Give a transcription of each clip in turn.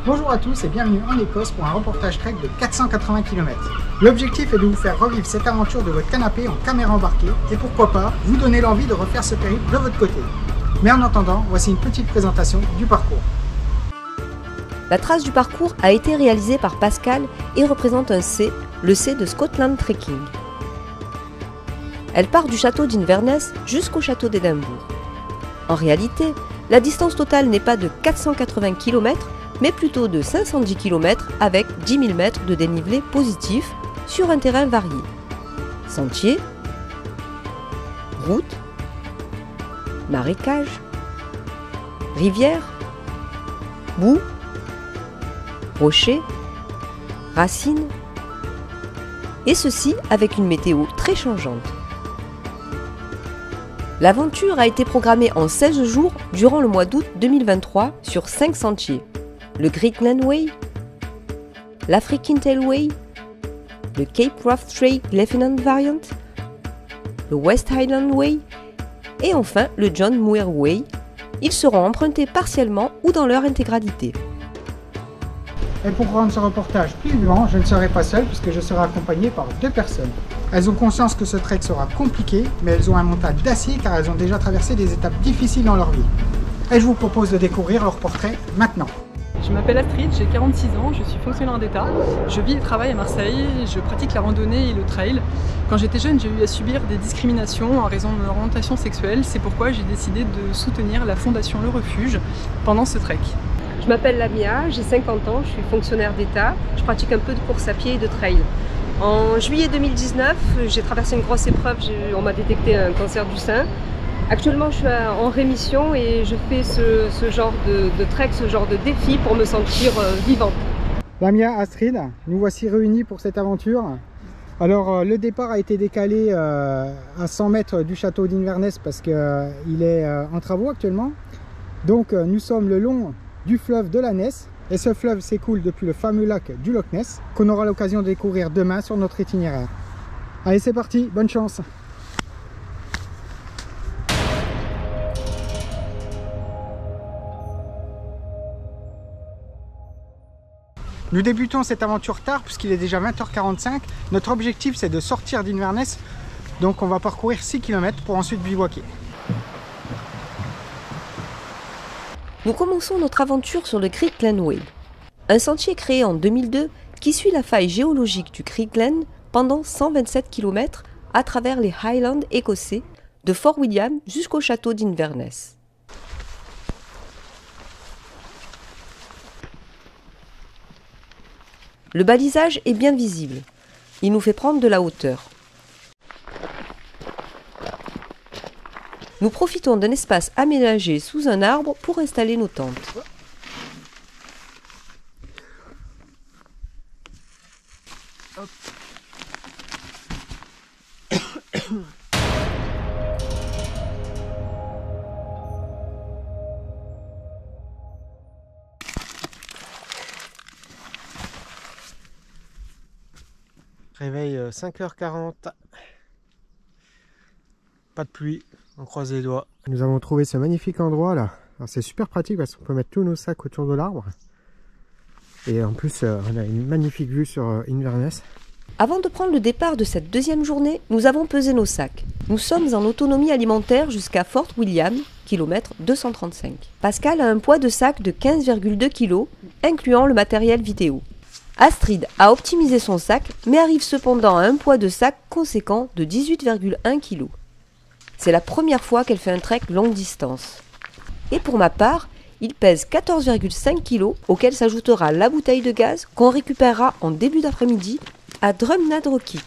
Bonjour à tous et bienvenue en Écosse pour un reportage trek de 480 km. L'objectif est de vous faire revivre cette aventure de votre canapé en caméra embarquée et pourquoi pas vous donner l'envie de refaire ce périple de votre côté. Mais en attendant, voici une petite présentation du parcours. La trace du parcours a été réalisée par Pascal et représente un C, le C de Scotland Trekking. Elle part du château d'Inverness jusqu'au château d'Édimbourg. En réalité, la distance totale n'est pas de 480 km, mais plutôt de 510 km avec 10 000 mètres de dénivelé positif sur un terrain varié. Sentiers, routes, marécages, rivières, boue, rochers, racines, et ceci avec une météo très changeante. L'aventure a été programmée en 16 jours durant le mois d'août 2023 sur 5 sentiers. Le Greatland Way, l'African Tailway, le Cape Rough Trail Lieutenant Variant, le West Highland Way et enfin le John Muir Way. Ils seront empruntés partiellement ou dans leur intégralité. Et pour rendre ce reportage plus vivant, je ne serai pas seul puisque je serai accompagné par 2 personnes. Elles ont conscience que ce trek sera compliqué, mais elles ont un mental d'acier car elles ont déjà traversé des étapes difficiles dans leur vie. Et je vous propose de découvrir leur portrait maintenant. Je m'appelle Astrid, j'ai 46 ans, je suis fonctionnaire d'État. Je vis et travaille à Marseille, je pratique la randonnée et le trail. Quand j'étais jeune, j'ai eu à subir des discriminations en raison de mon orientation sexuelle. C'est pourquoi j'ai décidé de soutenir la fondation Le Refuge pendant ce trek. Je m'appelle Lamia, j'ai 50 ans, je suis fonctionnaire d'État. Je pratique un peu de course à pied et de trail. En juillet 2019, j'ai traversé une grosse épreuve, on m'a détecté un cancer du sein. Actuellement, je suis en rémission et je fais ce genre de trek, ce genre de défi pour me sentir vivante. Lamia, Astrid, nous voici réunis pour cette aventure. Alors, le départ a été décalé à 100 mètres du château d'Inverness parce qu'il est en travaux actuellement. Donc, nous sommes le long du fleuve de la Ness et ce fleuve s'écoule depuis le fameux lac du Loch Ness qu'on aura l'occasion de découvrir demain sur notre itinéraire. Allez, c'est parti, bonne chance! Nous débutons cette aventure tard puisqu'il est déjà 20h45. Notre objectif c'est de sortir d'Inverness. Donc on va parcourir 6 km pour ensuite bivouaquer. Nous commençons notre aventure sur le Greatland Way, un sentier créé en 2002 qui suit la faille géologique du Greatland pendant 127 km à travers les Highlands écossais, de Fort William jusqu'au château d'Inverness. Le balisage est bien visible. Il nous fait prendre de la hauteur. Nous profitons d'un espace aménagé sous un arbre pour installer nos tentes. Réveil 5h40. Pas de pluie, on croise les doigts. Nous avons trouvé ce magnifique endroit là. C'est super pratique parce qu'on peut mettre tous nos sacs autour de l'arbre. Et en plus, on a une magnifique vue sur Inverness. Avant de prendre le départ de cette deuxième journée, nous avons pesé nos sacs. Nous sommes en autonomie alimentaire jusqu'à Fort William, kilomètre 235. Pascal a un poids de sac de 15,2 kg, incluant le matériel vidéo. Astrid a optimisé son sac, mais arrive cependant à un poids de sac conséquent de 18,1 kg. C'est la première fois qu'elle fait un trek longue distance. Et pour ma part, il pèse 14,5 kg, auquel s'ajoutera la bouteille de gaz qu'on récupérera en début d'après-midi à Drumnadrochit.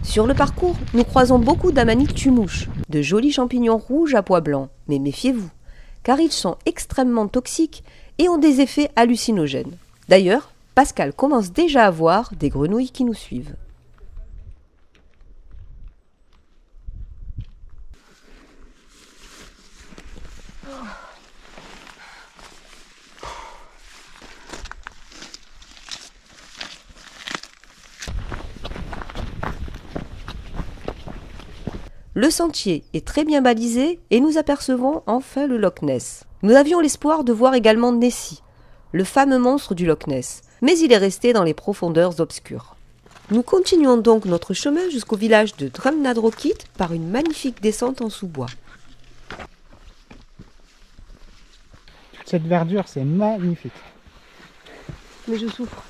Sur le parcours, nous croisons beaucoup d'amanites tumouches, de jolis champignons rouges à pois blancs, mais méfiez-vous, car ils sont extrêmement toxiques et ont des effets hallucinogènes. D'ailleurs, Pascal commence déjà à voir des grenouilles qui nous suivent. Le sentier est très bien balisé et nous apercevons enfin le Loch Ness. Nous avions l'espoir de voir également Nessie, le fameux monstre du Loch Ness, mais il est resté dans les profondeurs obscures. Nous continuons donc notre chemin jusqu'au village de Drumnadrochit par une magnifique descente en sous-bois. Cette verdure, c'est magnifique. Mais je souffre.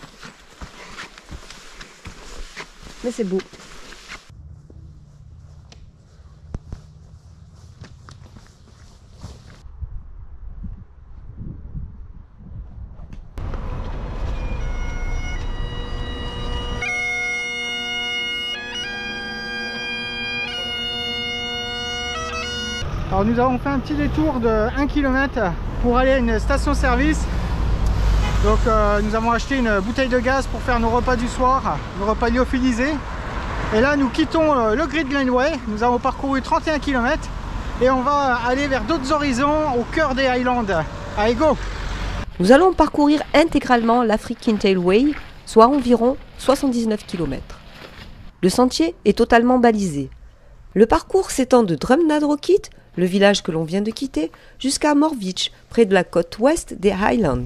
Mais c'est beau. Alors nous avons fait un petit détour de 1 km pour aller à une station-service. Donc nous avons acheté une bouteille de gaz pour faire nos repas du soir, nos repas lyophilisés. Et là nous quittons le Great Glenway. Nous avons parcouru 31 km et on va aller vers d'autres horizons au cœur des Highlands. Allez go! Nous allons parcourir intégralement l'African Tailway, soit environ 79 km. Le sentier est totalement balisé. Le parcours s'étend de Drumnadrochit, le village que l'on vient de quitter, jusqu'à Morvich, près de la côte ouest des Highlands.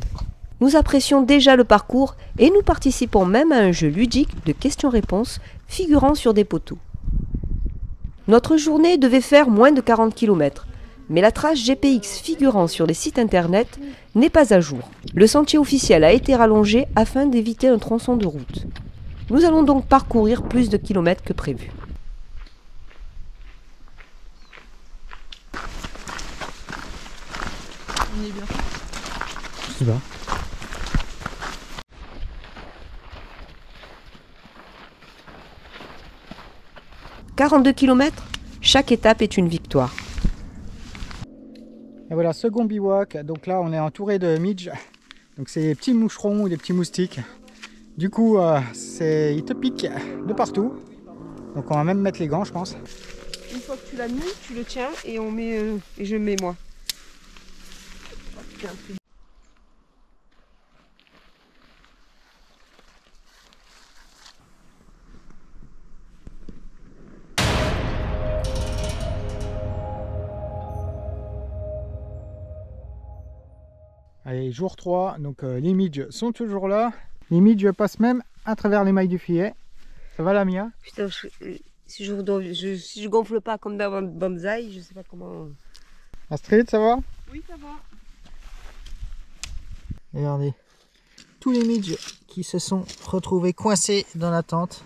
Nous apprécions déjà le parcours et nous participons même à un jeu ludique de questions-réponses figurant sur des poteaux. Notre journée devait faire moins de 40 km, mais la trace GPX figurant sur les sites internet n'est pas à jour. Le sentier officiel a été rallongé afin d'éviter un tronçon de route. Nous allons donc parcourir plus de kilomètres que prévu. On y est bien. Je sais pas. « 42 km, chaque étape est une victoire. Et voilà, second bivouac. Donc là, on est entouré de midges. Donc c'est des petits moucherons ou des petits moustiques. Du coup, ils te piquent de partout. Donc on va même mettre les gants, je pense. Une fois que tu l'as mis, tu le tiens et on met et je mets moi. Allez, jour 3, donc les midges sont toujours là. Les midges passent même à travers les mailles du filet. Ça va, Lamia? Putain, si je gonfle pas comme dans Banzai, je sais pas comment. Astrid, ça va? Oui, ça va. Regardez, tous les midges qui se sont retrouvés coincés dans la tente.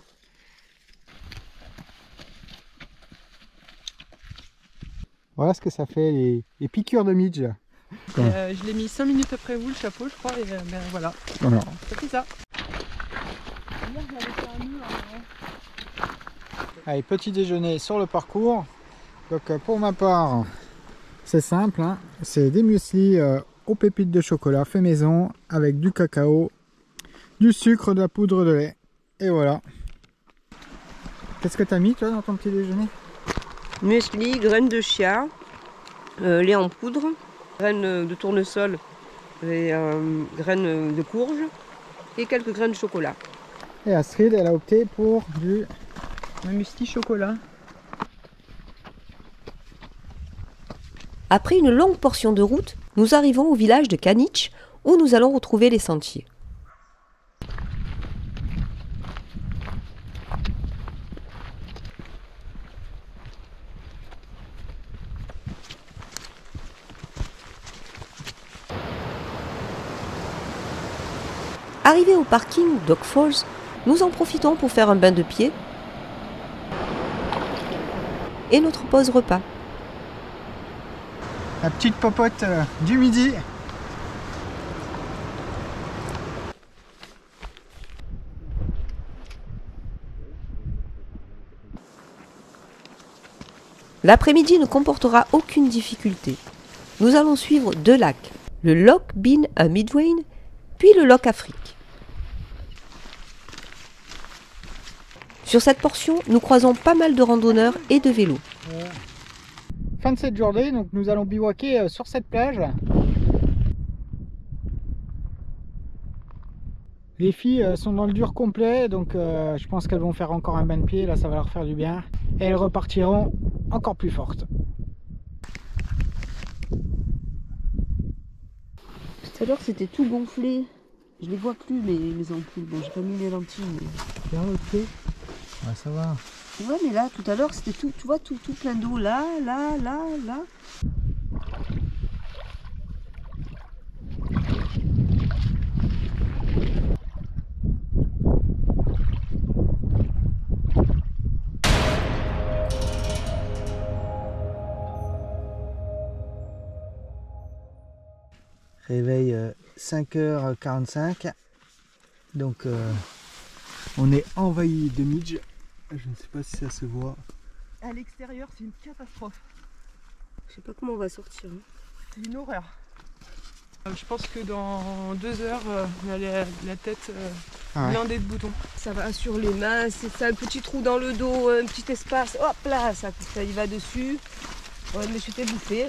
Voilà ce que ça fait, les piqûres de midge. Je l'ai mis 5 minutes après vous, le chapeau, je crois, et ben voilà. Voilà. Ça fait ça. Allez, petit déjeuner sur le parcours. Donc pour ma part, c'est simple, hein. C'est des muesli aux pépites de chocolat fait maison avec du cacao, du sucre, de la poudre de lait. Et voilà. Qu'est-ce que tu as mis toi dans ton petit déjeuner? Muesli, graines de chia, lait en poudre, graines de tournesol et graines de courge et quelques graines de chocolat. Et Astrid, elle a opté pour Un muesli chocolat. Après une longue portion de route, nous arrivons au village de Kanich où nous allons retrouver les sentiers. Arrivés au parking Dog Falls, nous en profitons pour faire un bain de pied et notre pause repas. la petite popote du midi. L'après-midi ne comportera aucune difficulté. Nous allons suivre deux lacs, le Loch Bin à Midwayne, puis le Loch Afrique. Sur cette portion, nous croisons pas mal de randonneurs et de vélos. Fin de cette journée, donc nous allons bivouaquer sur cette plage. Les filles sont dans le dur complet, donc je pense qu'elles vont faire encore un bain de pied, là ça va leur faire du bien. Et elles repartiront encore plus forte. Tout à l'heure c'était tout gonflé. Je les vois plus mes ampoules. Bon, j'ai pas mis les lentilles. Mais... Ouais, ça va. Ouais, mais là, tout à l'heure, c'était tout, tu vois, tout plein d'eau. Là. Réveil 5h45. Donc on est envahi de midge. Je ne sais pas si ça se voit. À l'extérieur, c'est une catastrophe. Je sais pas comment on va sortir. Hein. C'est une horreur. Je pense que dans 2 heures, on a la tête blindée de boutons. Ça va sur les mains, c'est ça, un petit trou dans le dos, un petit espace. Hop là, ça y va dessus. Ouais, mais je t'ai bouffé.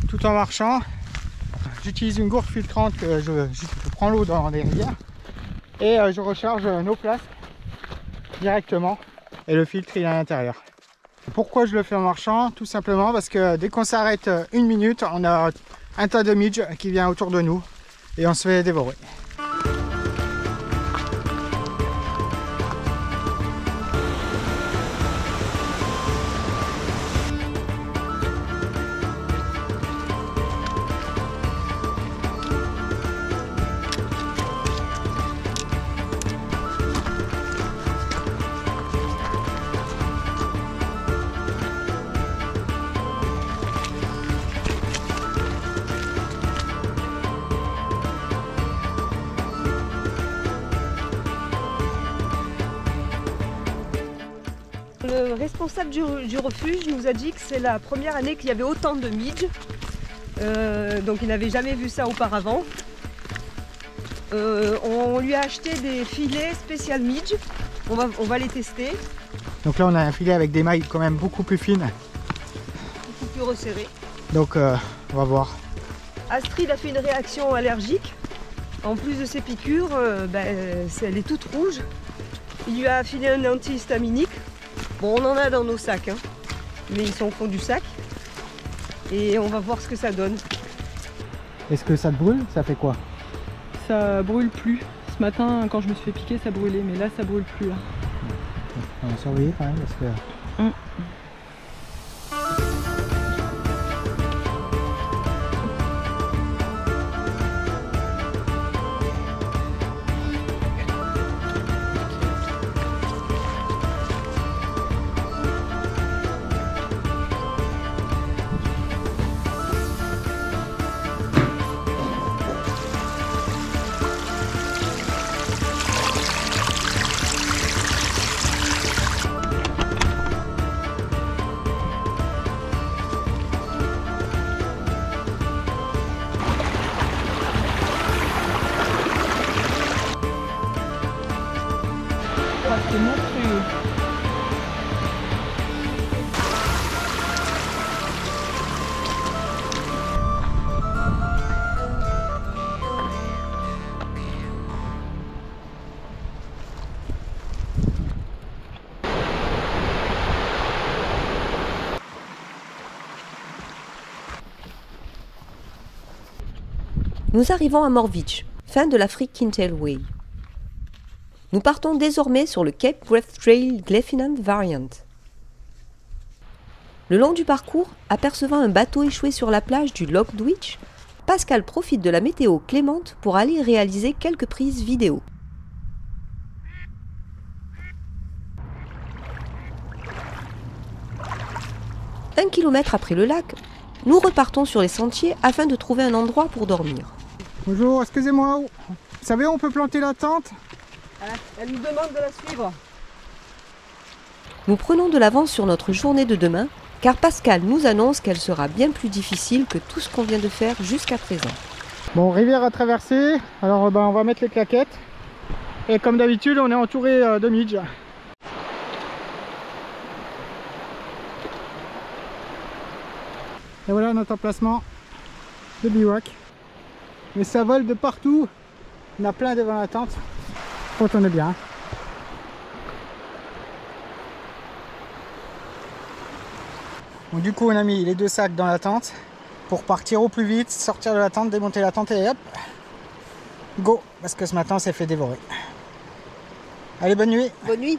Tout en marchant, j'utilise une gourde filtrante que je prends l'eau dans des rivières et je recharge nos flasques directement et le filtre il est à l'intérieur. Pourquoi je le fais en marchant? Tout simplement parce que dès qu'on s'arrête 1 minute, on a un tas de midge qui vient autour de nous et on se fait dévorer. Le responsable du refuge nous a dit que c'est la première année qu'il y avait autant de midge. Donc il n'avait jamais vu ça auparavant. On lui a acheté des filets spécial midge. On va les tester. Donc là on a un filet avec des mailles quand même beaucoup plus fines. Beaucoup plus resserrées. Donc on va voir. Astrid a fait une réaction allergique. En plus de ses piqûres, elle est toute rouge. Il lui a filé un antihistaminique. Bon, on en a dans nos sacs, hein, mais ils sont au fond du sac. Et on va voir ce que ça donne. Est-ce que ça te brûle? Ça fait quoi? Ça brûle plus. Ce matin, quand je me suis fait piquer, ça brûlait, mais là, ça brûle plus. Là. On va surveiller quand même parce que... C'est monstrueux. Nous arrivons à Morvich, fin de l'Afrique Kintail Way. Nous partons désormais sur le Cape Wreath Trail Glenfinnan Variant. Le long du parcours, apercevant un bateau échoué sur la plage du Loch Dwich, Pascal profite de la météo clémente pour aller réaliser quelques prises vidéo. Un kilomètre après le lac, nous repartons sur les sentiers afin de trouver un endroit pour dormir. Bonjour, excusez-moi, vous savez où on peut planter la tente? Elle nous demande de la suivre. Nous prenons de l'avance sur notre journée de demain, car Pascal nous annonce qu'elle sera bien plus difficile que tout ce qu'on vient de faire jusqu'à présent. Bon, rivière à traverser, alors on va mettre les claquettes. Et comme d'habitude, on est entouré de midge. Et voilà notre emplacement de bivouac. mais ça vole de partout. Il y en a plein devant la tente. Faut tourner bien. Bon, du coup on a mis les 2 sacs dans la tente pour partir au plus vite, sortir de la tente, démonter la tente et hop, go, parce que ce matin on s'est fait dévorer. Allez, bonne nuit. Bonne nuit.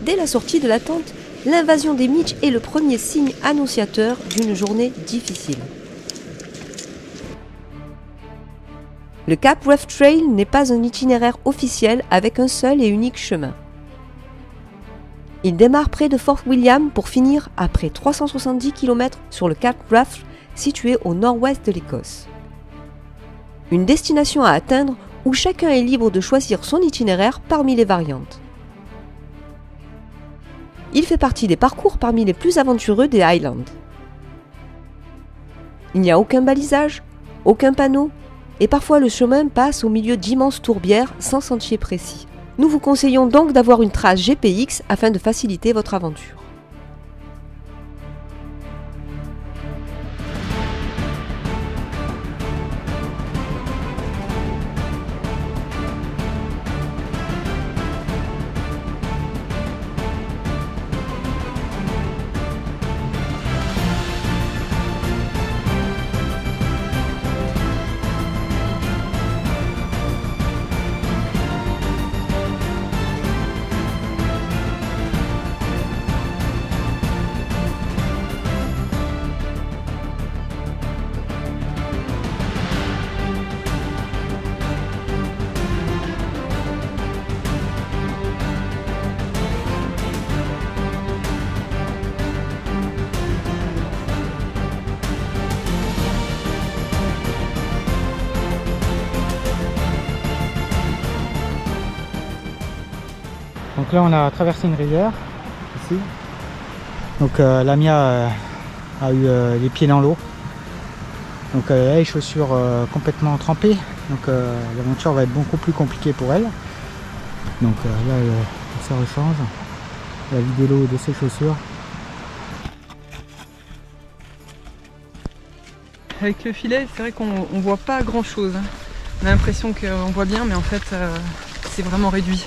Dès la sortie de la tente, l'invasion des Mitch est le premier signe annonciateur d'une journée difficile. Le Cap Rough Trail n'est pas un itinéraire officiel avec un seul et unique chemin. Il démarre près de Fort William pour finir après 370 km sur le Cap Rough situé au nord-ouest de l'Écosse. Une destination à atteindre où chacun est libre de choisir son itinéraire parmi les variantes. Il fait partie des parcours parmi les plus aventureux des Highlands. Il n'y a aucun balisage, aucun panneau, et parfois le chemin passe au milieu d'immenses tourbières sans sentier précis. Nous vous conseillons donc d'avoir une trace GPX afin de faciliter votre aventure. Donc là on a traversé une rivière ici. Donc Lamia a eu les pieds dans l'eau. Donc elle a les chaussures complètement trempées. Donc l'aventure va être beaucoup plus compliquée pour elle. Donc là elle se rechange. Elle a vidé l'eau de ses chaussures. Avec le filet, c'est vrai qu'on voit pas grand chose. On a l'impression qu'on voit bien, mais en fait c'est vraiment réduit.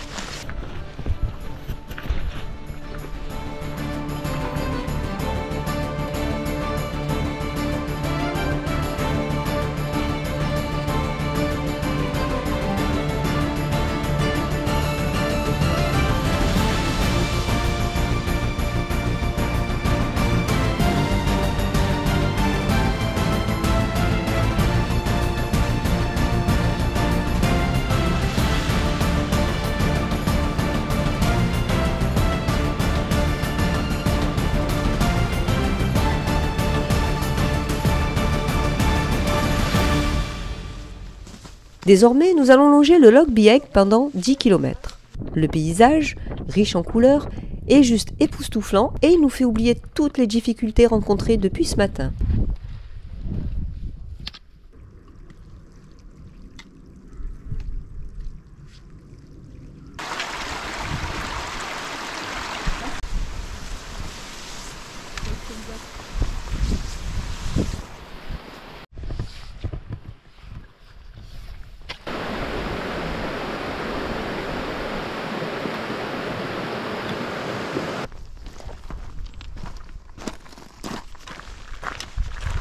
Désormais, nous allons longer le Loch Bieg pendant 10 km. Le paysage, riche en couleurs, est juste époustouflant et il nous fait oublier toutes les difficultés rencontrées depuis ce matin.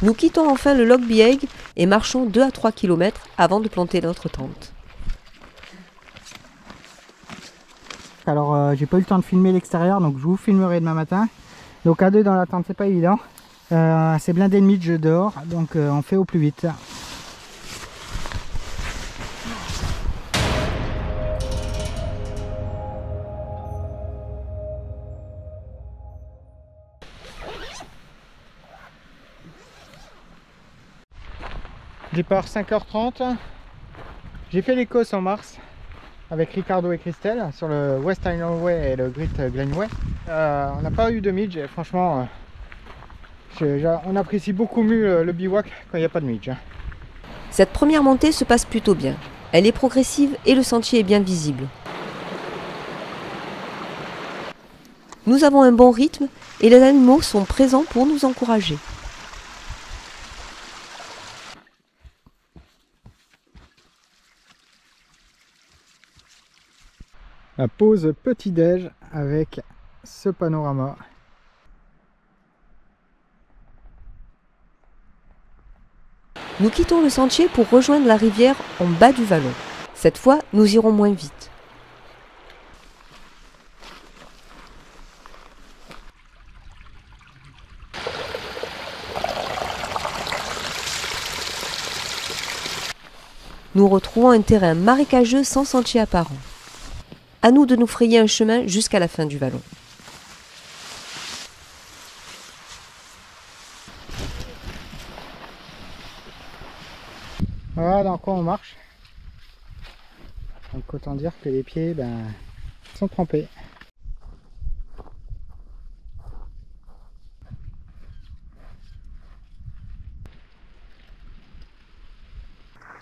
Nous quittons enfin le Loch Bieg et marchons 2 à 3 km avant de planter notre tente. Alors j'ai pas eu le temps de filmer l'extérieur, donc je vous filmerai demain matin. Donc à 2 dans la tente c'est pas évident. C'est blindé de midge dehors, donc on fait au plus vite. Départ 5h30. J'ai fait l'Écosse en mars avec Ricardo et Christelle sur le West Highland Way et le Great Glen Way. On n'a pas eu de midge et franchement on apprécie beaucoup mieux le bivouac quand il n'y a pas de midge. Cette première montée se passe plutôt bien. Elle est progressive et le sentier est bien visible. Nous avons un bon rythme et les animaux sont présents pour nous encourager. La pause petit-déj avec ce panorama. Nous quittons le sentier pour rejoindre la rivière en bas du vallon. Cette fois, nous irons moins vite. Nous retrouvons un terrain marécageux sans sentier apparent. À nous de nous frayer un chemin jusqu'à la fin du vallon. Voilà dans quoi on marche. Donc autant dire que les pieds sont trempés.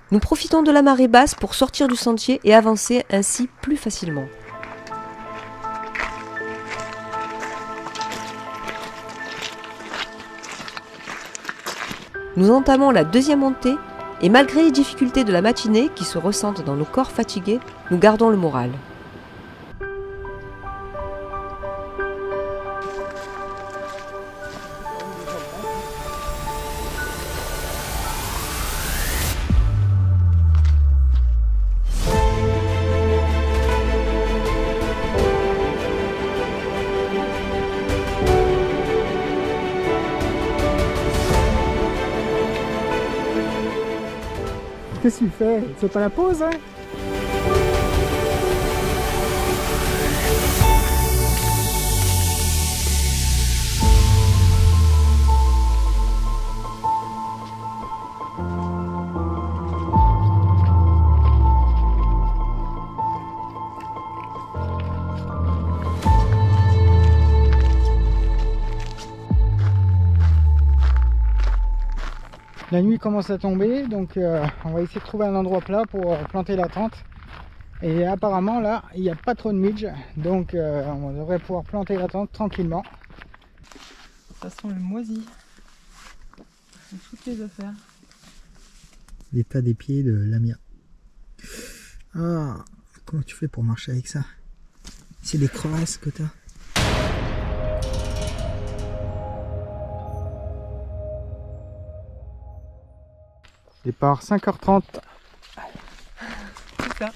Nous profitons de la marée basse pour sortir du sentier et avancer ainsi plus facilement. Nous entamons la deuxième montée et malgré les difficultés de la matinée qui se ressentent dans nos corps fatigués, nous gardons le moral. Qu'est-ce que tu fais? C'est pas la pause, hein? La nuit commence à tomber, donc on va essayer de trouver un endroit plat pour planter la tente. Et apparemment là, il n'y a pas trop de midge, donc on devrait pouvoir planter la tente tranquillement. Ça sent le moisi. Toutes les affaires. L'état des pieds de Lamia. Ah, comment tu fais pour marcher avec ça? C'est des crevasses que t'as. Départ 5h30. C'est ça.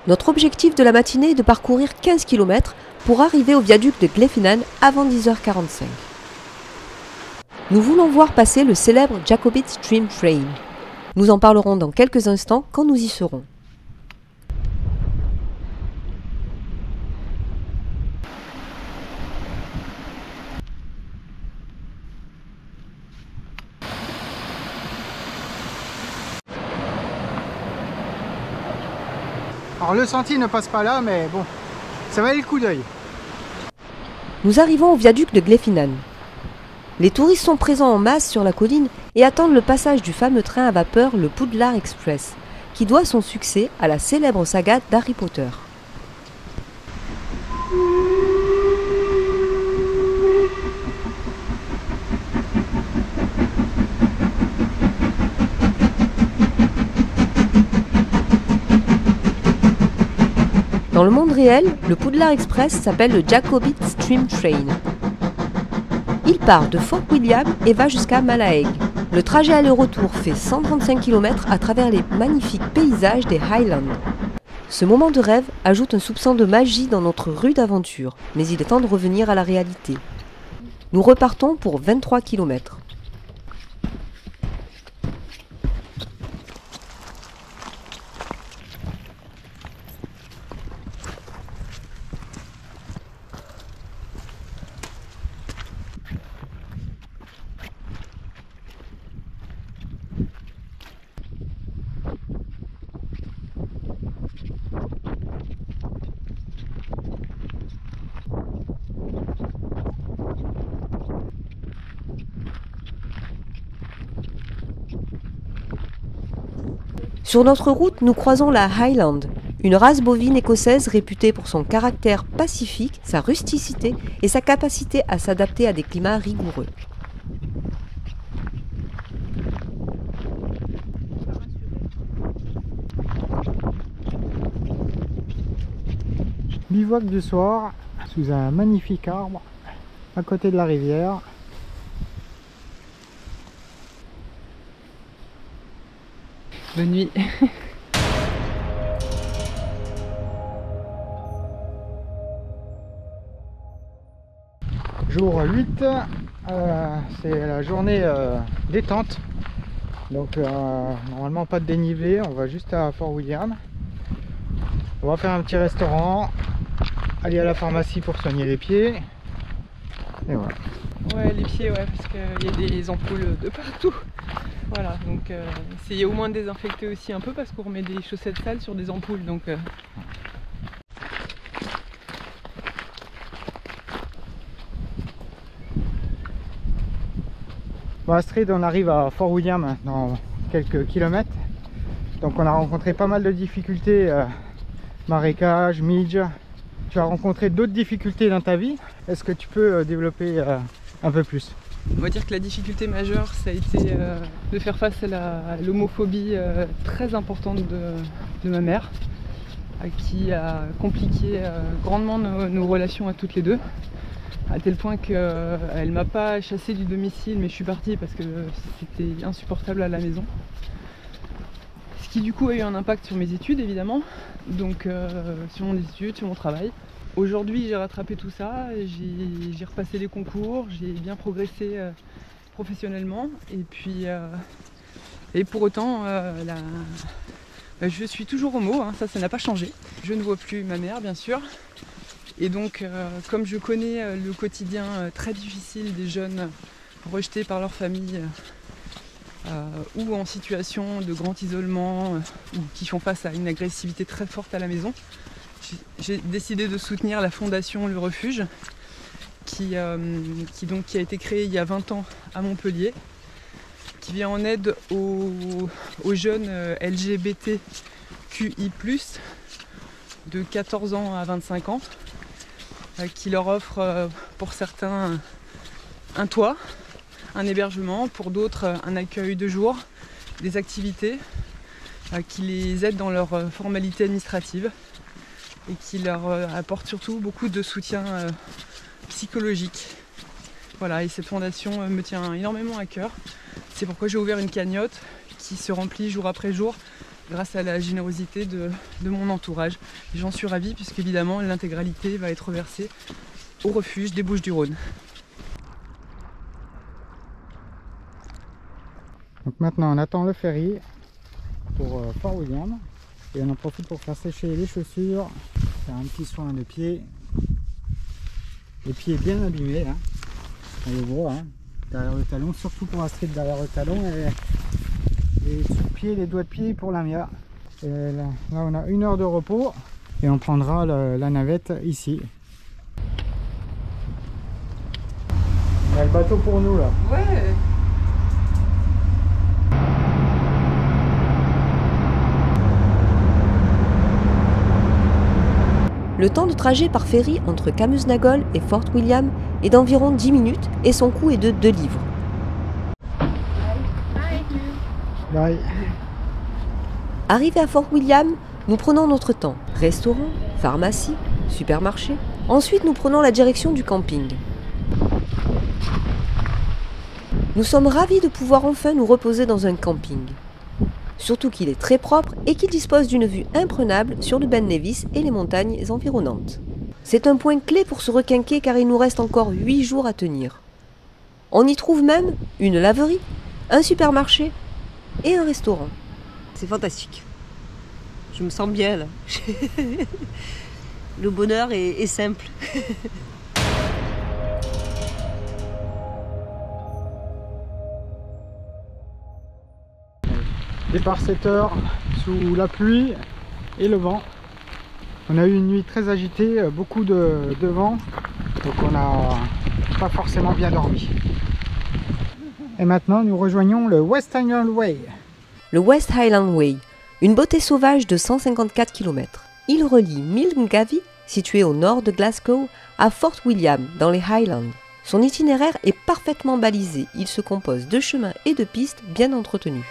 Notre objectif de la matinée est de parcourir 15 km pour arriver au viaduc de Glenfinnan avant 10h45. Nous voulons voir passer le célèbre Jacobite Stream Train. Nous en parlerons dans quelques instants quand nous y serons. Alors le sentier ne passe pas là, mais bon, ça valait le coup d'œil. Nous arrivons au viaduc de Glenfinnan. Les touristes sont présents en masse sur la colline et attendent le passage du fameux train à vapeur, le Poudlard Express, qui doit son succès à la célèbre saga d'Harry Potter. Dans le monde réel, le Poudlard Express s'appelle le Jacobite Stream Train. Il part de Fort William et va jusqu'à Malaeg. Le trajet aller-retour fait 135 km à travers les magnifiques paysages des Highlands. Ce moment de rêve ajoute un soupçon de magie dans notre rude aventure, mais il est temps de revenir à la réalité. Nous repartons pour 23 km. Sur notre route, nous croisons la Highland, une race bovine écossaise réputée pour son caractère pacifique, sa rusticité et sa capacité à s'adapter à des climats rigoureux. Bivouac du soir, sous un magnifique arbre, à côté de la rivière. Bonne nuit. Jour 8, c'est la journée détente. Donc normalement pas de dénivelé, on va juste à Fort William. On va faire un petit restaurant, aller à la pharmacie pour soigner les pieds. Et voilà. Ouais, les pieds, ouais, parce qu'il y a des ampoules de partout. Voilà, donc essayez au moins de désinfecter aussi un peu parce qu'on remet des chaussettes sales sur des ampoules. Donc, Bon, Astrid, on arrive à Fort William dans quelques kilomètres. Donc on a rencontré pas mal de difficultés, marécages, midge. Tu as rencontré d'autres difficultés dans ta vie. Est-ce que tu peux développer un peu plus? on va dire que la difficulté majeure, ça a été de faire face à l'homophobie très importante de ma mère, qui a compliqué grandement nos relations à toutes les deux, à tel point qu'elle ne m'a pas chassée du domicile, mais je suis partie parce que c'était insupportable à la maison. Ce qui du coup a eu un impact sur mes études évidemment, donc sur mon étude, sur mon travail. Aujourd'hui j'ai rattrapé tout ça, j'ai repassé les concours, j'ai bien progressé professionnellement et puis et pour autant je suis toujours homo, hein, ça n'a pas changé. Je ne vois plus ma mère bien sûr et donc comme je connais le quotidien très difficile des jeunes rejetés par leur famille ou en situation de grand isolement ou qui font face à une agressivité très forte à la maison, j'ai décidé de soutenir la fondation Le Refuge qui a été créée il y a 20 ans à Montpellier, qui vient en aide aux jeunes LGBTQI+, de 14 ans à 25 ans, qui leur offre pour certains un toit, un hébergement, pour d'autres un accueil de jour, des activités qui les aident dans leurs formalités administratives et qui leur apporte surtout beaucoup de soutien psychologique. Voilà, et cette fondation me tient énormément à cœur. C'est pourquoi j'ai ouvert une cagnotte qui se remplit jour après jour grâce à la générosité de mon entourage. Et j'en suis ravie puisque évidemment l'intégralité va être versée au refuge des Bouches-du-Rhône. Donc maintenant on attend le ferry pour Fort William et on en profite pour faire sécher les chaussures, faire un petit soin de pied. Les pieds bien abîmés là, on les voit hein, derrière le talon, surtout pour Astrid derrière le talon et les sous-pieds, les doigts de pied pour la Mia. Et là on a 1 heure de repos et on prendra la navette ici. On a le bateau pour nous là. Ouais. Le temps de trajet par ferry entre Camusnagol et Fort William est d'environ 10 minutes et son coût est de 2 livres. Bye. Arrivé à Fort William, nous prenons notre temps. Restaurant, pharmacie, supermarché. Ensuite, nous prenons la direction du camping. Nous sommes ravis de pouvoir enfin nous reposer dans un camping. Surtout qu'il est très propre et qu'il dispose d'une vue imprenable sur le Ben Nevis et les montagnes environnantes. C'est un point clé pour se requinquer car il nous reste encore 8 jours à tenir. On y trouve même une laverie, un supermarché et un restaurant. C'est fantastique. Je me sens bien là. Le bonheur est simple. Départ 7 heures sous la pluie et le vent. On a eu une nuit très agitée, beaucoup de vent, donc on n'a pas forcément bien dormi. Et maintenant nous rejoignons le West Highland Way. Le West Highland Way, Une beauté sauvage de 154 km. Il relie Milngavie, situé au nord de Glasgow, à Fort William, dans les Highlands. Son itinéraire est parfaitement balisé, il se compose de chemins et de pistes bien entretenus.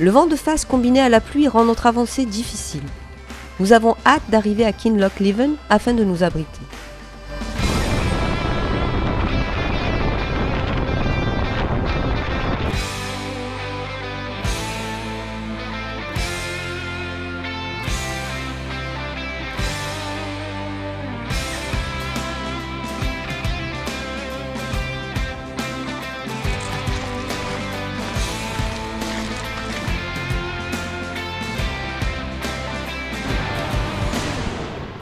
Le vent de face combiné à la pluie rend notre avancée difficile. Nous avons hâte d'arriver à Kinlochleven afin de nous abriter.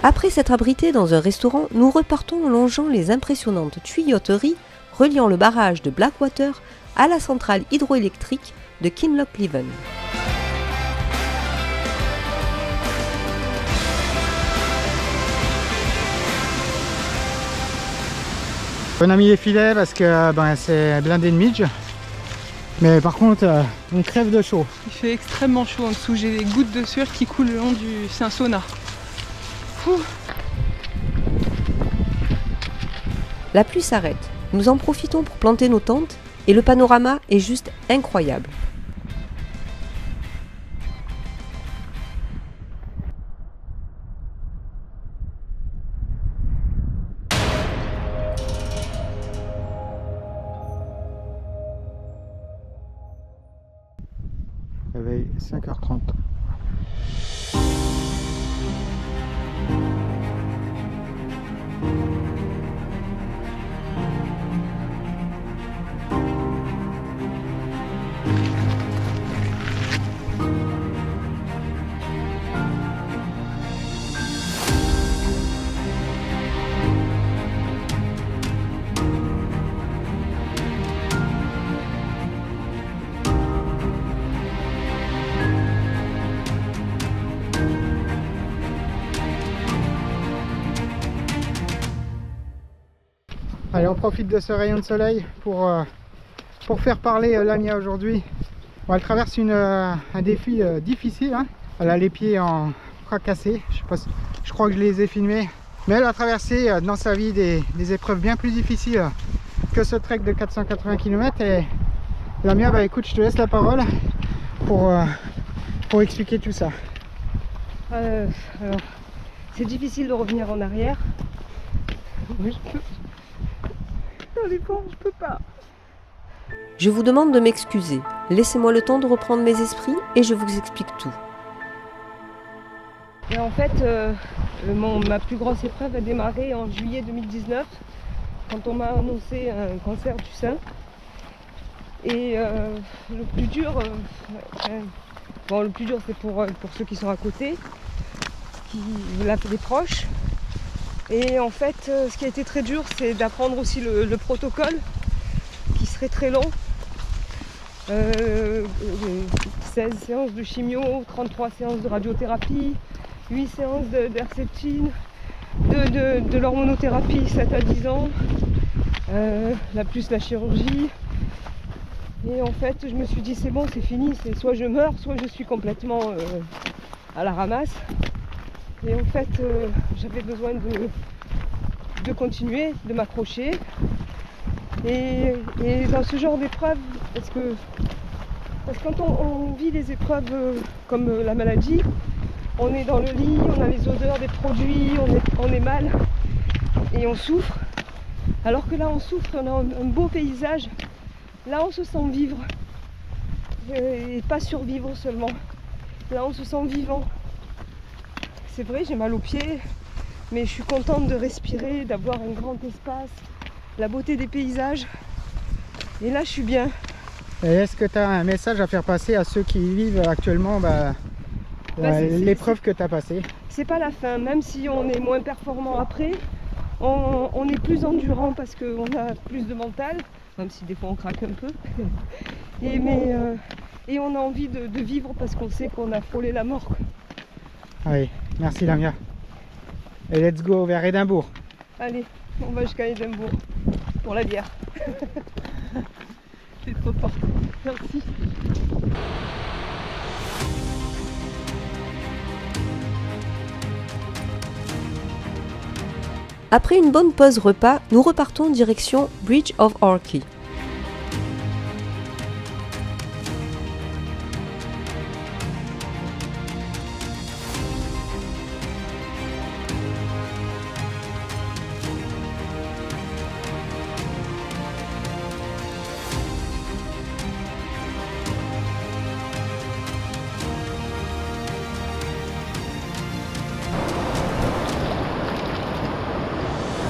Après s'être abrités dans un restaurant, nous repartons en longeant les impressionnantes tuyauteries reliant le barrage de Blackwater à la centrale hydroélectrique de Kinlochleven. On a mis les filets parce que c'est blindé de midge. Mais par contre, on crève de chaud. Il fait extrêmement chaud en dessous, j'ai des gouttes de sueur qui coulent le long du... C'est un sauna. La pluie s'arrête, nous en profitons pour planter nos tentes et le panorama est juste incroyable. Réveil 5h30. Allez, on profite de ce rayon de soleil pour faire parler Lamia aujourd'hui. Bon, elle traverse un défi difficile, hein. Elle a les pieds en fracassés, je crois que je les ai filmés. Mais elle a traversé dans sa vie des épreuves bien plus difficiles que ce trek de 480 km. Et Lamia, bah écoute, je te laisse la parole pour expliquer tout ça. Alors, c'est difficile de revenir en arrière. Je peux pas. Je vous demande de m'excuser. Laissez-moi le temps de reprendre mes esprits et je vous explique tout. Et en fait, ma plus grosse épreuve a démarré en juillet 2019 quand on m'a annoncé un cancer du sein. Et le plus dur, c'est pour ceux qui sont à côté, les proches. Et en fait, ce qui a été très dur, c'est d'apprendre aussi le protocole, qui serait très long. 16 séances de chimio, 33 séances de radiothérapie, 8 séances d'herceptine, de l'hormonothérapie 7 à 10 ans, plus la chirurgie. Et en fait, je me suis dit, c'est bon, c'est fini, c'est soit je meurs, soit je suis complètement à la ramasse. Et en fait, j'avais besoin de continuer, de m'accrocher. Et dans ce genre d'épreuve, parce que quand on vit des épreuves comme la maladie, on est dans le lit, on a les odeurs des produits, on est mal et on souffre. Alors que là, on souffre, on a un beau paysage. Là, on se sent vivre et pas survivre seulement. Là, on se sent vivant. C'est vrai, j'ai mal aux pieds, mais je suis contente de respirer, d'avoir un grand espace, la beauté des paysages. Et là, je suis bien. Et est-ce que tu as un message à faire passer à ceux qui vivent actuellement l'épreuve que tu as passée? C'est pas la fin, même si on est moins performant après, on est plus endurant parce qu'on a plus de mental, même si des fois on craque un peu. Et on a envie de vivre parce qu'on sait qu'on a frôlé la mort, quoi. Allez, merci Lamia. Et let's go vers Édimbourg. Allez, on va jusqu'à Édimbourg pour la bière. C'est trop fort. Merci. Après une bonne pause repas, nous repartons direction Bridge of Orchy.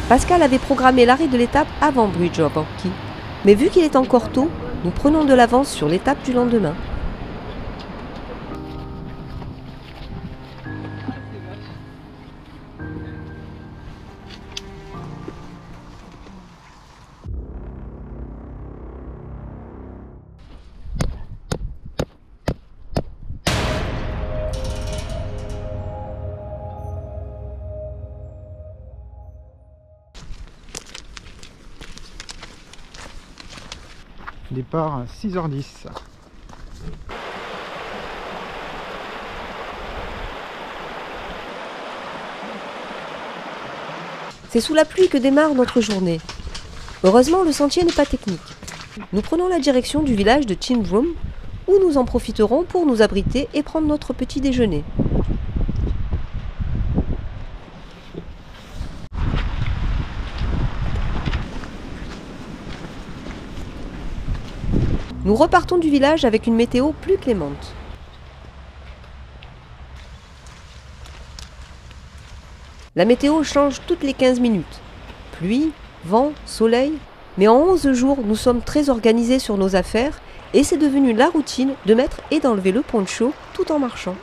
Pascal avait programmé l'arrêt de l'étape avant Bridge of Orchy, mais vu qu'il est encore tôt, nous prenons de l'avance sur l'étape du lendemain. Départ 6h10. C'est sous la pluie que démarre notre journée. Heureusement, le sentier n'est pas technique. Nous prenons la direction du village de Chinbroom, où nous en profiterons pour nous abriter et prendre notre petit déjeuner. Nous repartons du village avec une météo plus clémente. La météo change toutes les 15 minutes. Pluie, vent, soleil. Mais en 11 jours, nous sommes très organisés sur nos affaires et c'est devenu la routine de mettre et d'enlever le poncho tout en marchant.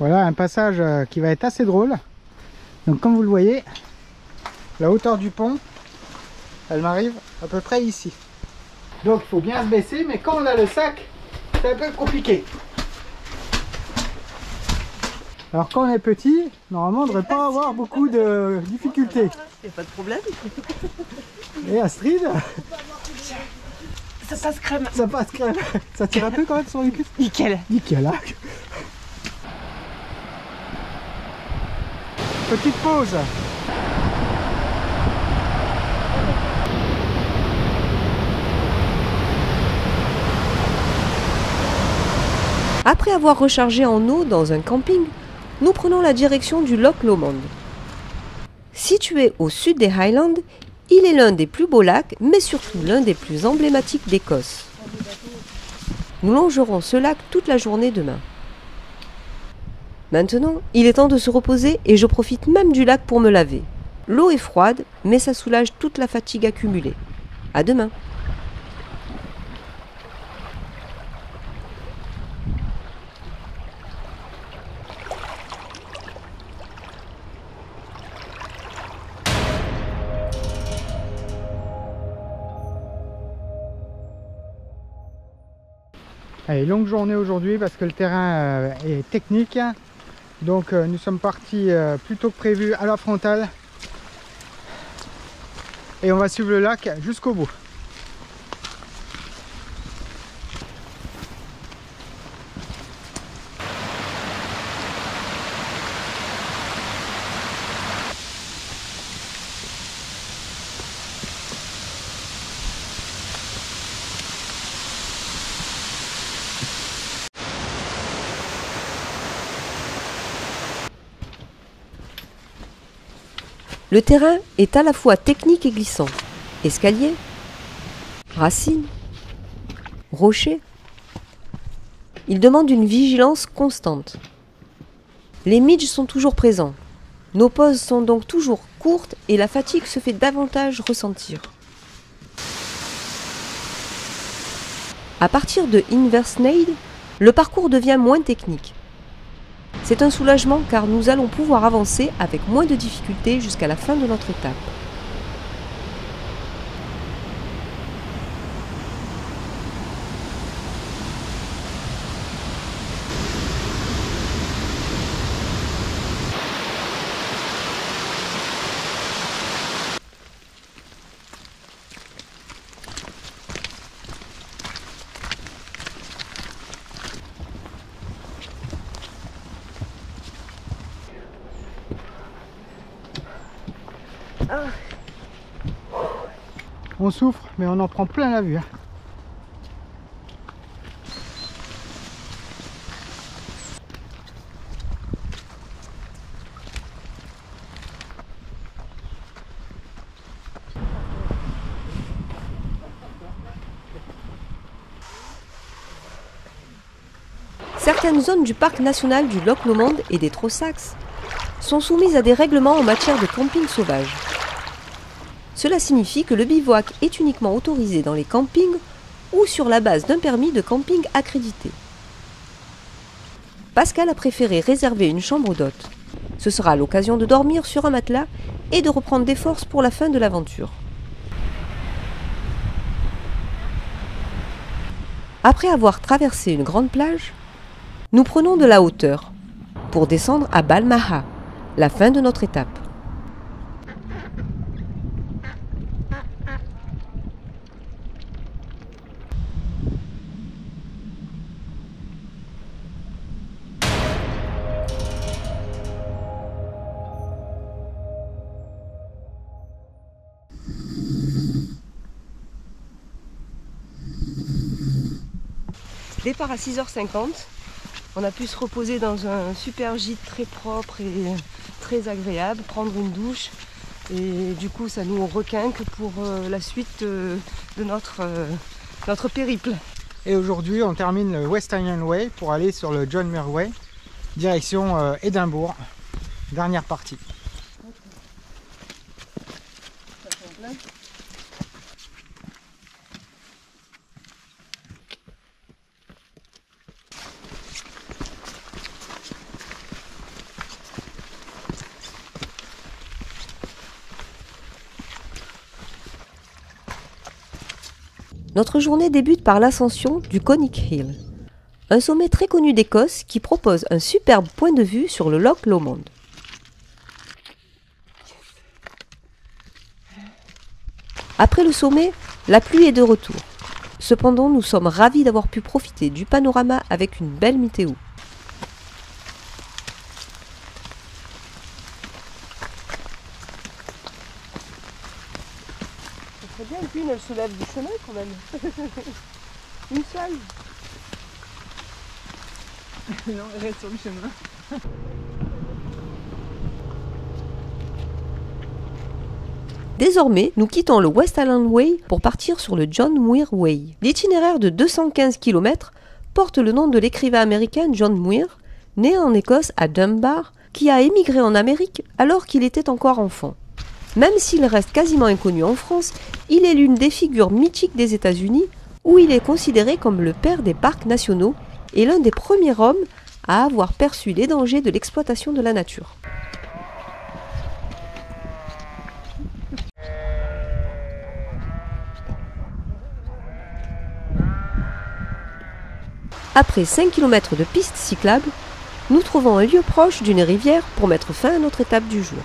Voilà un passage qui va être assez drôle. Donc comme vous le voyez, la hauteur du pont, elle m'arrive à peu près ici. Donc il faut bien se baisser, mais quand on a le sac, c'est un peu compliqué. Alors quand on est petit, normalement on ne devrait pas avoir beaucoup de difficultés. Il n'y a pas de problème. Et Astrid, Ça passe crème. ça passe crème. Ça tire un peu quand même sur le cul. Nickel. Nickel. Hein. Petite pause. Après avoir rechargé en eau dans un camping, nous prenons la direction du Loch Lomond. Situé au sud des Highlands, il est l'un des plus beaux lacs, mais surtout l'un des plus emblématiques d'Écosse. Nous longerons ce lac toute la journée demain. Maintenant, il est temps de se reposer et je profite même du lac pour me laver. L'eau est froide, mais ça soulage toute la fatigue accumulée. À demain. Allez, longue journée aujourd'hui parce que le terrain est technique. Donc nous sommes partis plus tôt que prévu à la frontale. Et on va suivre le lac jusqu'au bout. Le terrain est à la fois technique et glissant. Escaliers, racines, rochers. Il demande une vigilance constante. Les midges sont toujours présents. Nos pauses sont donc toujours courtes et la fatigue se fait davantage ressentir. À partir de Inversnaid, le parcours devient moins technique. C'est un soulagement car nous allons pouvoir avancer avec moins de difficultés jusqu'à la fin de notre étape. On souffre, mais on en prend plein la vue. Hein. Certaines zones du parc national du Loch Lomond et des Trossachs sont soumises à des règlements en matière de camping sauvage. Cela signifie que le bivouac est uniquement autorisé dans les campings ou sur la base d'un permis de camping accrédité. Pascal a préféré réserver une chambre d'hôte. Ce sera l'occasion de dormir sur un matelas et de reprendre des forces pour la fin de l'aventure. Après avoir traversé une grande plage, nous prenons de la hauteur pour descendre à Balmaha, la fin de notre étape. Départ à 6h50. On a pu se reposer dans un super gîte très propre et très agréable, prendre une douche et du coup ça nous requinque pour la suite de notre périple. Et aujourd'hui on termine le West Island Way pour aller sur le John Muir Way, direction Édimbourg, dernière partie. Notre journée débute par l'ascension du Conic Hill, un sommet très connu d'Écosse qui propose un superbe point de vue sur le Loch Lomond. Après le sommet, la pluie est de retour. Cependant, nous sommes ravis d'avoir pu profiter du panorama avec une belle météo. C'est bien qu'une, elle se lève du chemin quand même. Une seule. Non, elle reste sur le chemin. Désormais, nous quittons le West Island Way pour partir sur le John Muir Way. L'itinéraire de 215 km porte le nom de l'écrivain américain John Muir, né en Écosse à Dunbar, qui a émigré en Amérique alors qu'il était encore enfant. Même s'il reste quasiment inconnu en France, il est l'une des figures mythiques des États-Unis, où il est considéré comme le père des parcs nationaux et l'un des premiers hommes à avoir perçu les dangers de l'exploitation de la nature. Après 5 km de piste cyclable, nous trouvons un lieu proche d'une rivière pour mettre fin à notre étape du jour.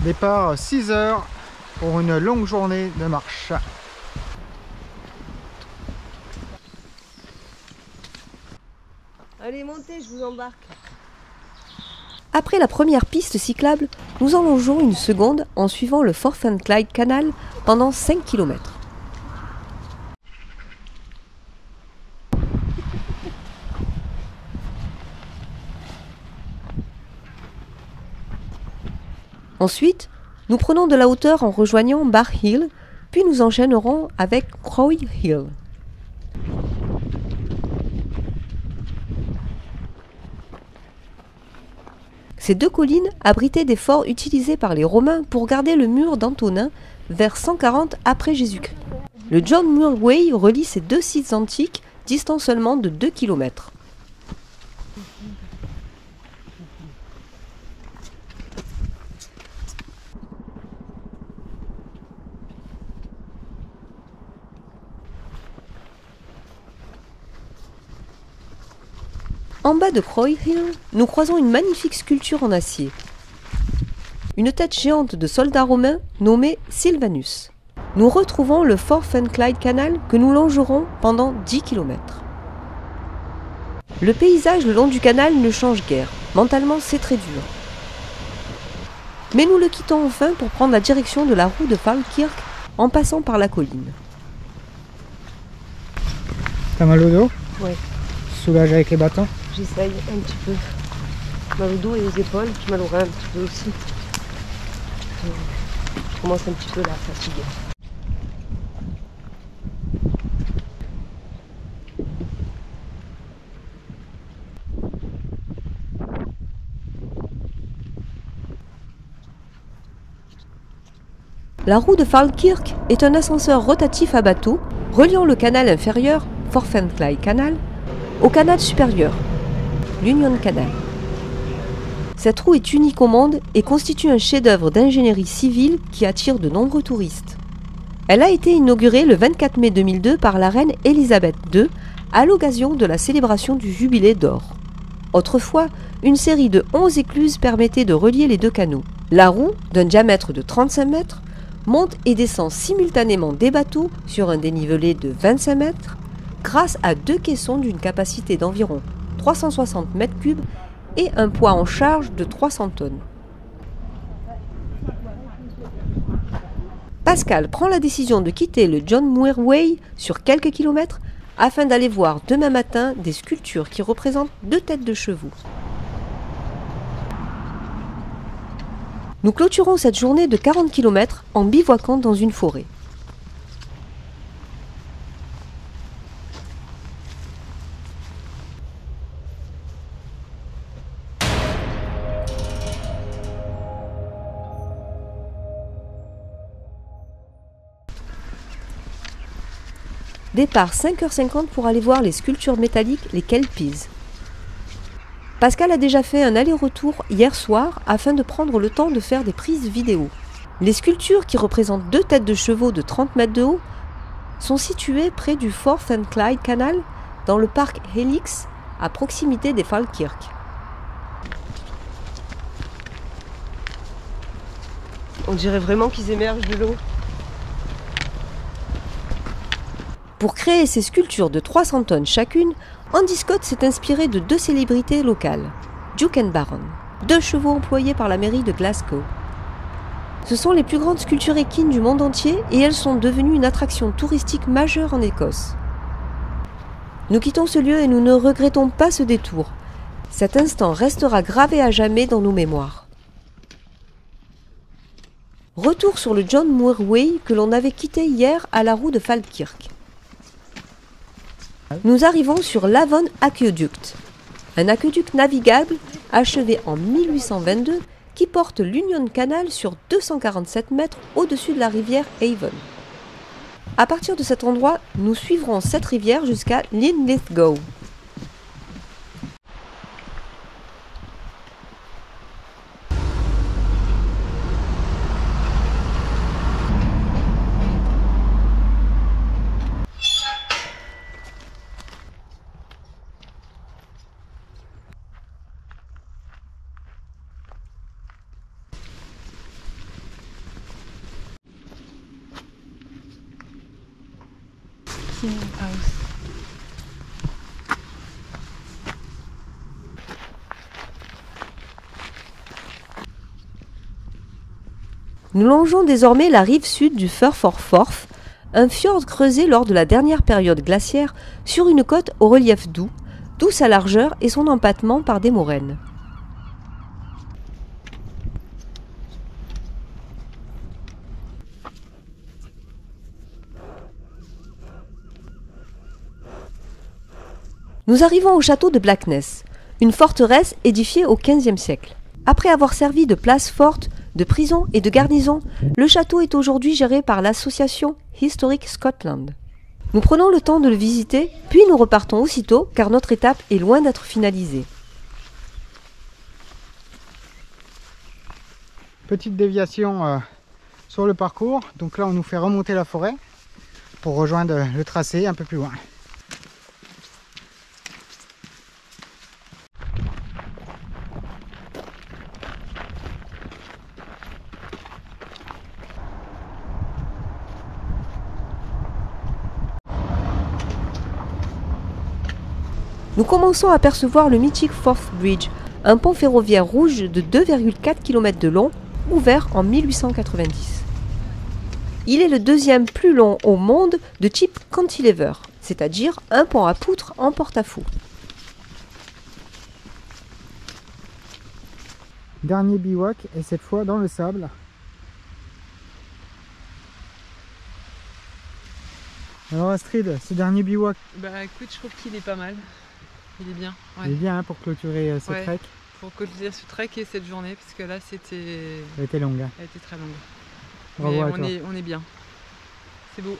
Départ 6 heures pour une longue journée de marche. Allez, montez, je vous embarque. Après la première piste cyclable, nous en longeons une seconde en suivant le Forth and Clyde Canal pendant 5 km. Ensuite, nous prenons de la hauteur en rejoignant Bar Hill, puis nous enchaînerons avec Croy Hill. Ces deux collines abritaient des forts utilisés par les Romains pour garder le mur d'Antonin vers 140 après Jésus-Christ. Le John Muir Way relie ces deux sites antiques, distants seulement de 2 km. En bas de Croy Hill, nous croisons une magnifique sculpture en acier. Une tête géante de soldat romain nommée Silvanus. Nous retrouvons le Forth and Clyde Canal que nous longerons pendant 10 km. Le paysage le long du canal ne change guère. Mentalement, c'est très dur. Mais nous le quittons enfin pour prendre la direction de la roue de Falkirk en passant par la colline. T'as mal au dos? Ouais. Soulage avec les bâtons? J'essaye un petit peu. Mal au dos et aux épaules, puis mal au rein un petit peu aussi. Je commence un petit peu là à fatiguer. La roue de Falkirk est un ascenseur rotatif à bateau reliant le canal inférieur, Forth and Clyde Canal, au canal supérieur, l'Union Canal. Cette roue est unique au monde et constitue un chef-d'œuvre d'ingénierie civile qui attire de nombreux touristes. Elle a été inaugurée le 24 mai 2002 par la reine Elisabeth II à l'occasion de la célébration du Jubilé d'or. Autrefois, une série de 11 écluses permettait de relier les deux canaux. La roue, d'un diamètre de 35 mètres, monte et descend simultanément des bateaux sur un dénivelé de 25 mètres grâce à deux caissons d'une capacité d'environ 360 m3 et un poids en charge de 300 tonnes. Pascal prend la décision de quitter le John Muir Way sur quelques kilomètres afin d'aller voir demain matin des sculptures qui représentent deux têtes de chevaux. Nous clôturons cette journée de 40 km en bivouaquant dans une forêt. Départ 5h50 pour aller voir les sculptures métalliques, les Kelpies. Pascal a déjà fait un aller-retour hier soir afin de prendre le temps de faire des prises vidéo. Les sculptures qui représentent deux têtes de chevaux de 30 mètres de haut sont situées près du Forth and Clyde Canal dans le parc Helix à proximité des Falkirk. On dirait vraiment qu'ils émergent de l'eau. Pour créer ces sculptures de 300 tonnes chacune, Andy Scott s'est inspiré de deux célébrités locales, Duke and Baron, deux chevaux employés par la mairie de Glasgow. Ce sont les plus grandes sculptures équines du monde entier et elles sont devenues une attraction touristique majeure en Écosse. Nous quittons ce lieu et nous ne regrettons pas ce détour. Cet instant restera gravé à jamais dans nos mémoires. Retour sur le John Muir Way que l'on avait quitté hier à la roue de Falkirk. Nous arrivons sur l'Avon Aqueduct, un aqueduc navigable achevé en 1822 qui porte l'Union Canal sur 247 mètres au-dessus de la rivière Avon. À partir de cet endroit, nous suivrons cette rivière jusqu'à Linlithgow. Nous longeons désormais la rive sud du Firth of Forth, un fjord creusé lors de la dernière période glaciaire sur une côte au relief doux, d'où sa largeur et son empattement par des moraines. Nous arrivons au château de Blackness, une forteresse édifiée au XVe siècle. Après avoir servi de place forte, de prison et de garnison, le château est aujourd'hui géré par l'association Historic Scotland. Nous prenons le temps de le visiter, puis nous repartons aussitôt car notre étape est loin d'être finalisée. Petite déviation sur le parcours, donc là on nous fait remonter la forêt pour rejoindre le tracé un peu plus loin. Nous commençons à apercevoir le mythique Forth Bridge, un pont ferroviaire rouge de 2,4 km de long, ouvert en 1890. Il est le deuxième plus long au monde de type cantilever, c'est-à-dire un pont à poutres en porte-à-faux. Dernier bivouac et cette fois dans le sable. Alors Astrid, ce dernier bivouac, Bah écoute, je trouve qu'il est pas mal. Il est bien. Ouais. il est bien hein, pour clôturer ce Ouais. trek. Pour clôturer ce trek et cette journée, parce que là c'était. Elle était longue. Hein. Elle était très longue. Bravo Mais à toi. on est bien. C'est beau.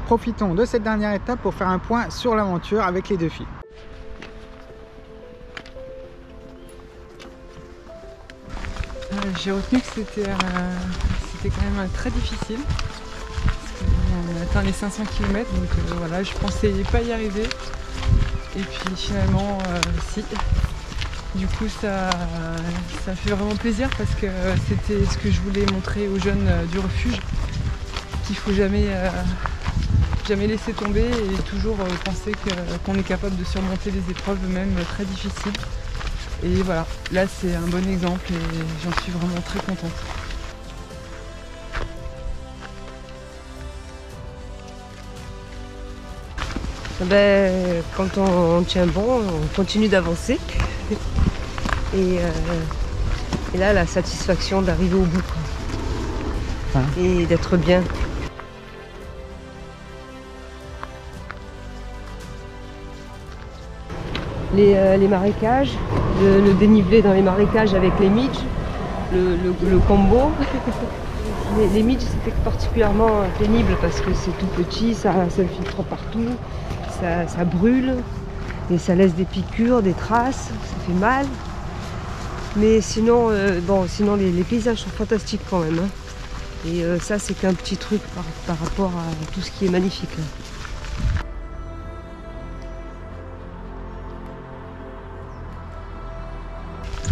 Profitons de cette dernière étape pour faire un point sur l'aventure avec les deux filles. J'ai retenu que c'était quand même très difficile. On a atteint les 500 km, donc voilà, je pensais pas y arriver. Et puis finalement, si. Du coup, ça fait vraiment plaisir parce que c'était ce que je voulais montrer aux jeunes du refuge, qu'il faut jamais laisser tomber et toujours penser qu'on est capable de surmonter des épreuves même très difficiles. Et voilà, là c'est un bon exemple et j'en suis vraiment très contente. Ben, quand on tient bon, on continue d'avancer. Et là, la satisfaction d'arriver au bout. Quoi. Ah. Et d'être bien. Les marécages, le dénivelé dans les marécages avec les midges, le combo. Les midges c'était particulièrement pénible parce que c'est tout petit, ça filtre partout, ça brûle et ça laisse des piqûres, des traces, ça fait mal. Mais sinon, sinon les paysages sont fantastiques quand même. Hein. Et ça c'est qu'un petit truc par rapport à tout ce qui est magnifique. Là.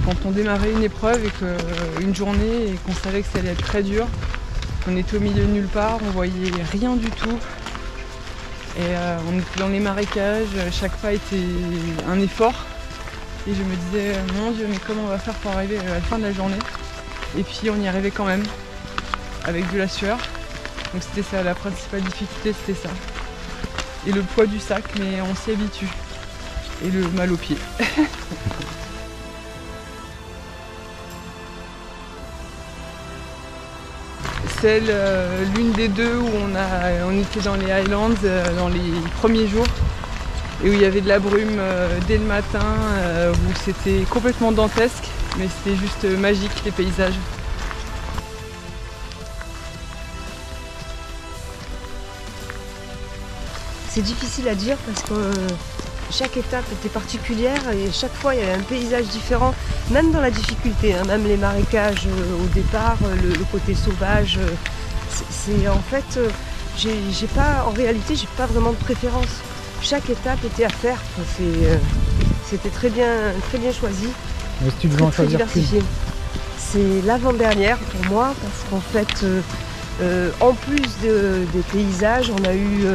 Quand on démarrait une épreuve et une journée et qu'on savait que ça allait être très dur, on était au milieu de nulle part, on voyait rien du tout. Et on était dans les marécages, chaque pas était un effort. Et je me disais, mon Dieu, mais comment on va faire pour arriver à la fin de la journée? Et puis on y arrivait quand même, avec de la sueur. Donc c'était ça, la principale difficulté, c'était ça. Et le poids du sac, mais on s'y habitue. Et le mal aux pieds. L'une des deux où on était dans les Highlands dans les premiers jours et où il y avait de la brume dès le matin, où c'était complètement dantesque, mais c'était juste magique les paysages. C'est difficile à dire parce que chaque étape était particulière et chaque fois il y avait un paysage différent, même dans la difficulté, hein, même les marécages au départ, le côté sauvage. C'est en fait, en réalité, j'ai pas vraiment de préférence. Chaque étape était à faire. C'était très bien choisi, très diversifié. C'est l'avant-dernière pour moi parce qu'en fait, en plus des paysages, on a eu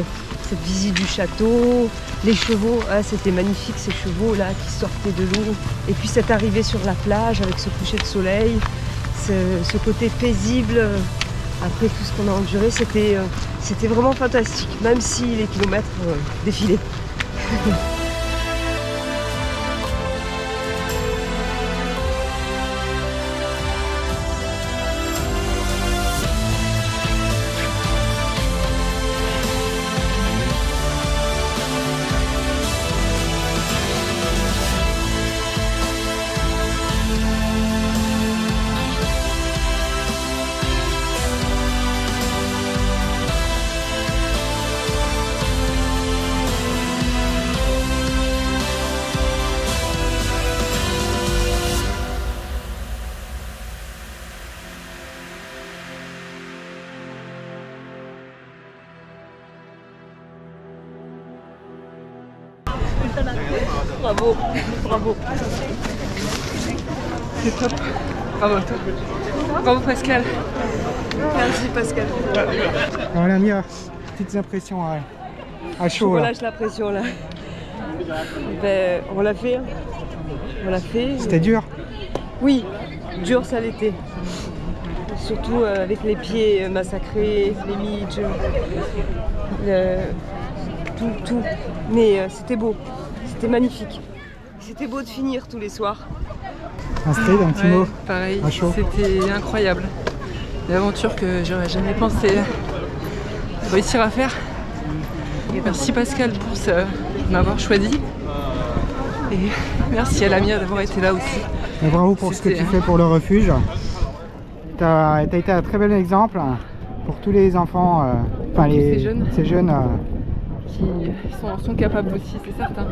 cette visite du château, Les chevaux, ah, c'était magnifique ces chevaux là qui sortaient de l'eau. Et puis cette arrivée sur la plage avec ce coucher de soleil, ce côté paisible. Après tout ce qu'on a enduré, c'était vraiment fantastique, même si les kilomètres défilaient. Bravo, bravo. C'est top. Bravo à toi. Bravo Pascal. Merci Pascal. Alors Lamia, petites impressions à Je chaud. Là. relâche la pression là. Ben, on l'a fait. Hein. On l'a fait. C'était dur? Oui, dur ça l'était. Surtout avec les pieds massacrés, les midges, tout. Mais c'était beau, c'était magnifique. C'était beau de finir tous les soirs. Astrid, un petit mot pareil, à chaud. c'était incroyable. Une aventure que j'aurais jamais pensé réussir à faire. Et merci Pascal pour m'avoir choisi. Et merci à Lamia d'avoir été là aussi. Et bravo pour ce que tu fais pour le refuge. Tu as été un très bel exemple pour tous les enfants, enfin ces jeunes qui sont capables aussi, c'est certain.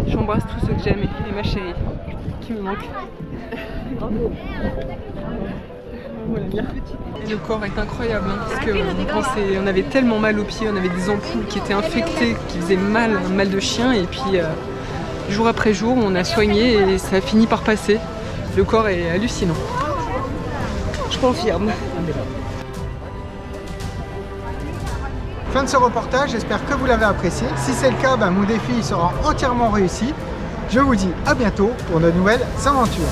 J'embrasse tous ceux que j'aime et ma chérie qui me manque. Bravo. Et le corps est incroyable hein, parce qu'on avait tellement mal aux pieds, on avait des ampoules qui étaient infectées, qui faisaient mal, un mal de chien et puis jour après jour on a soigné et ça a fini par passer. Le corps est hallucinant. Je confirme. Fin de ce reportage, j'espère que vous l'avez apprécié. Si c'est le cas, mon défi sera entièrement réussi. Je vous dis à bientôt pour de nouvelles aventures.